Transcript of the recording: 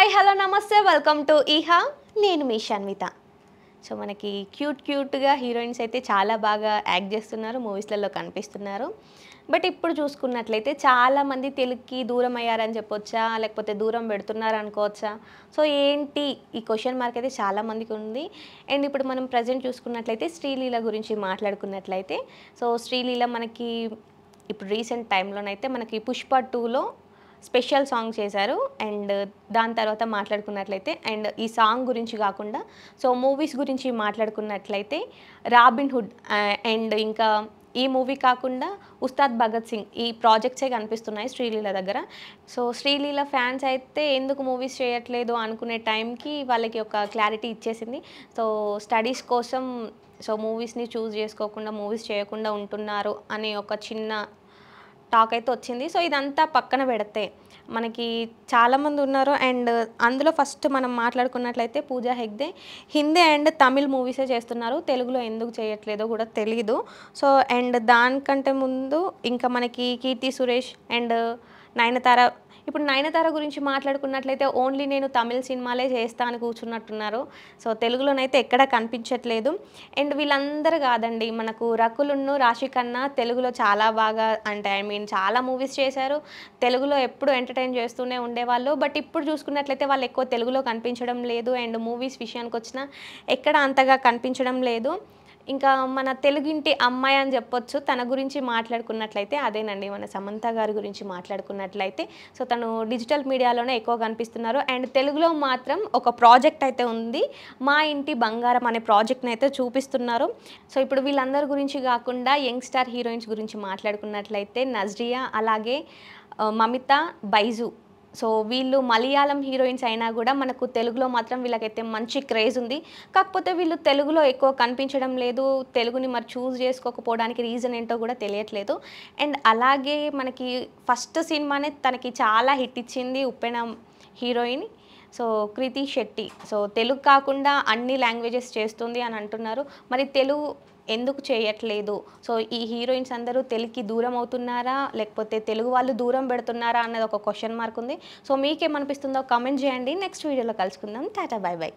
Hi hello నమస్తే welcome to ఈహా నేను మీ Shanvitha. So మనకి క్యూట్గా హీరోయిన్స్ అయితే చాలా బాగా యాక్ట్ చేస్తున్నారు, మూవీస్లలో కనిపిస్తున్నారు. బట్ ఇప్పుడు చూసుకున్నట్లయితే చాలామంది తెలుగుకి దూరం అయ్యారని చెప్పొచ్చా, లేకపోతే దూరం పెడుతున్నారు అనుకోవచ్చా? సో ఏంటి ఈ క్వశ్చన్ మార్క్ అయితే చాలామందికి ఉంది. అండ్ ఇప్పుడు మనం ప్రజెంట్ చూసుకున్నట్లయితే శ్రీలీల గురించి మాట్లాడుకున్నట్లయితే, సో శ్రీలీల మనకి ఇప్పుడు రీసెంట్ టైంలోనైతే మనకి పుష్ప 2లో స్పెషల్ సాంగ్ చేశారు. అండ్ దాని తర్వాత మాట్లాడుకున్నట్లయితే అండ్ ఈ సాంగ్ గురించి కాకుండా సో మూవీస్ గురించి మాట్లాడుకున్నట్లయితే రాబిన్ హుడ్ అండ్ ఇంకా ఈ మూవీ కాకుండా ఉస్తాద్ భగత్ సింగ్ ఈ ప్రాజెక్ట్సే కనిపిస్తున్నాయి శ్రీలీల దగ్గర. సో శ్రీలీల ఫ్యాన్స్ అయితే ఎందుకు మూవీస్ చేయట్లేదు అనుకునే టైంకి వాళ్ళకి ఒక క్లారిటీ ఇచ్చేసింది. సో స్టడీస్ కోసం సో మూవీస్ని చూస్ చేసుకోకుండా మూవీస్ చేయకుండా ఉంటున్నారు అనే ఒక చిన్న టాక్ అయితే వచ్చింది. సో ఇదంతా పక్కన పెడితే మనకి చాలామంది ఉన్నారు. అండ్ అందులో ఫస్ట్ మనం మాట్లాడుకున్నట్లయితే పూజా హెగ్డే హిందీ అండ్ తమిళ్ మూవీసే చేస్తున్నారు, తెలుగులో ఎందుకు చేయట్లేదో కూడా తెలీదు. సో అండ్ దానికంటే ముందు ఇంకా మనకి కీర్తి సురేష్ అండ్ నయనతార. ఇప్పుడు నయనతార గురించి మాట్లాడుకున్నట్లయితే ఓన్లీ నేను తమిళ్ సినిమాలే చేస్తా అని కూర్చున్నట్టున్నారు. సో తెలుగులోనైతే ఎక్కడా కనిపించట్లేదు. అండ్ వీళ్ళందరూ కాదండి, మనకు రకులున్ను రాశి ఖన్నా తెలుగులో చాలా బాగా అంటే చాలా మూవీస్ చేశారు, తెలుగులో ఎప్పుడు ఎంటర్టైన్ చేస్తూనే ఉండేవాళ్ళు. బట్ ఇప్పుడు చూసుకున్నట్లయితే వాళ్ళు ఎక్కువ తెలుగులో కనిపించడం లేదు. అండ్ మూవీస్ విషయానికి వచ్చినా ఎక్కడ అంతగా కనిపించడం లేదు. ఇంకా మన తెలుగింటి అమ్మాయి అని చెప్పొచ్చు. తన గురించి మాట్లాడుకున్నట్లయితే అదేనండి, మన సమంత గారి గురించి మాట్లాడుకున్నట్లయితే సో తను డిజిటల్ మీడియాలోనే ఎక్కువ కనిపిస్తున్నారు. అండ్ తెలుగులో మాత్రం ఒక ప్రాజెక్ట్ అయితే ఉంది, మా ఇంటి బంగారం అనే ప్రాజెక్ట్ని అయితే చూపిస్తున్నారు. సో ఇప్పుడు వీళ్ళందరి గురించి కాకుండా యంగ్ స్టార్ హీరోయిన్స్ గురించి మాట్లాడుకున్నట్లయితే నజ్రియా అలాగే మమిత బైజు. సో వీళ్ళు మలయాళం హీరోయిన్స్ అయినా కూడా మనకు తెలుగులో మాత్రం వీళ్ళకైతే మంచి క్రేజ్ ఉంది. కాకపోతే వీళ్ళు తెలుగులో ఎక్కువ కనిపించడం లేదు, తెలుగుని మరి చూస్ చేసుకోకపోవడానికి రీజన్ ఏంటో కూడా తెలియట్లేదు. అండ్ అలాగే మనకి ఫస్ట్ సినిమానే తనకి చాలా హిట్ ఇచ్చింది ఉప్పెన హీరోయిన్ సో కృతి శెట్టి. సో తెలుగు కాకుండా అన్ని లాంగ్వేజెస్ చేస్తుంది అని అంటున్నారు. మరి తెలుగు ఎందుకు చేయట్లేదు? సో ఈ హీరోయిన్స్ అందరూ తెలుగుకి దూరం అవుతున్నారా, లేకపోతే తెలుగు వాళ్ళు దూరం పెడుతున్నారా అన్నది ఒక క్వశ్చన్ మార్క్ ఉంది. సో మీకేమనిపిస్తుందో కామెంట్ చేయండి. నెక్స్ట్ వీడియోలో కలుసుకుందాం. Tata bye by.